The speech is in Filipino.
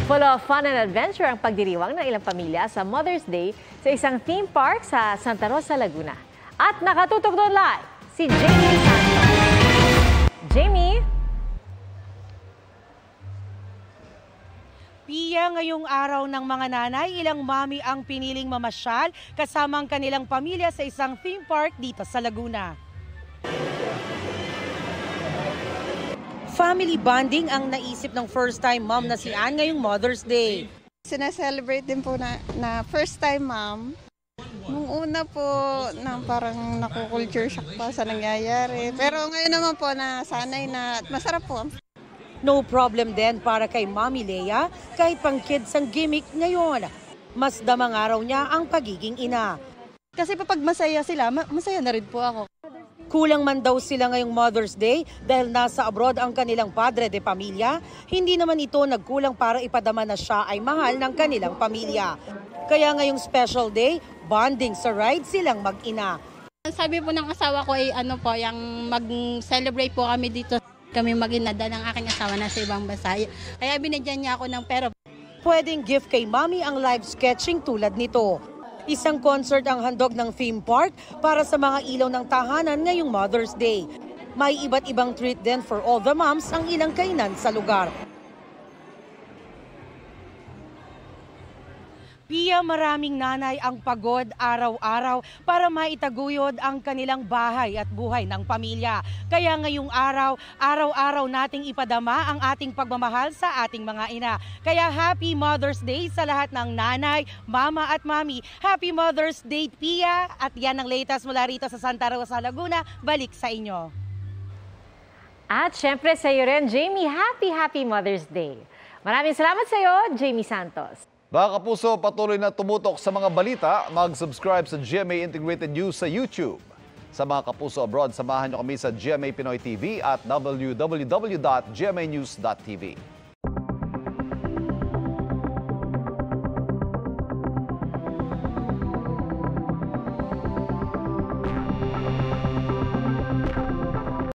Full of fun and adventure ang pagdiriwang ng ilang pamilya sa Mother's Day sa isang theme park sa Santa Rosa, Laguna. At nakatutok doon live si Jamie Santos. Jamie? Pia, ngayong araw ng mga nanay, ilang mami ang piniling mamasyal kasama ang kanilang pamilya sa isang theme park dito sa Laguna. Family bonding ang naisip ng first-time mom na si Ann ngayong Mother's Day. Sineselebrate din po na first-time mom. Nung una po, na parang naku-culture shock pa sa nangyayari. Pero ngayon naman po na sanay na at masarap po. No problem din para kay Mami Lea kahit pang kids ang gimmick ngayon. Mas damang araw niya ang pagiging ina. Kasi pag masaya sila, masaya na rin po ako. Kulang man daw sila ngayong Mother's Day dahil nasa abroad ang kanilang padre de pamilya, hindi naman ito nagkulang para ipadama na siya ay mahal ng kanilang pamilya. Kaya ngayong special day, bonding sa ride silang mag-ina. Sabi po ng asawa ko ay yung mag-celebrate po kami dito. Kami mag-inada ng aking asawa na sa ibang bansa. Kaya binigyan niya ako ng pera. Pwedeng gift kay Mami ang live sketching tulad nito. Isang concert ang handog ng theme park para sa mga ilaw ng tahanan ngayong Mother's Day. May iba't ibang treat din for all the moms ang ilang kainan sa lugar. Pia, maraming nanay ang pagod araw-araw para maitaguyod ang kanilang bahay at buhay ng pamilya. Kaya ngayong araw-araw nating ipadama ang ating pagmamahal sa ating mga ina. Kaya Happy Mother's Day sa lahat ng nanay, mama at mami. Happy Mother's Day, Pia! At yan ang latest mula rito sa Santa Rosa, Laguna. Balik sa inyo. At syempre sa iyo rin, Jamie, Happy Mother's Day. Maraming salamat sa iyo, Jamie Santos. Mga kapuso, patuloy na tumutok sa mga balita, mag-subscribe sa GMA Integrated News sa YouTube. Sa mga kapuso abroad, samahan niyo kami sa GMA Pinoy TV at www.gmanews.tv.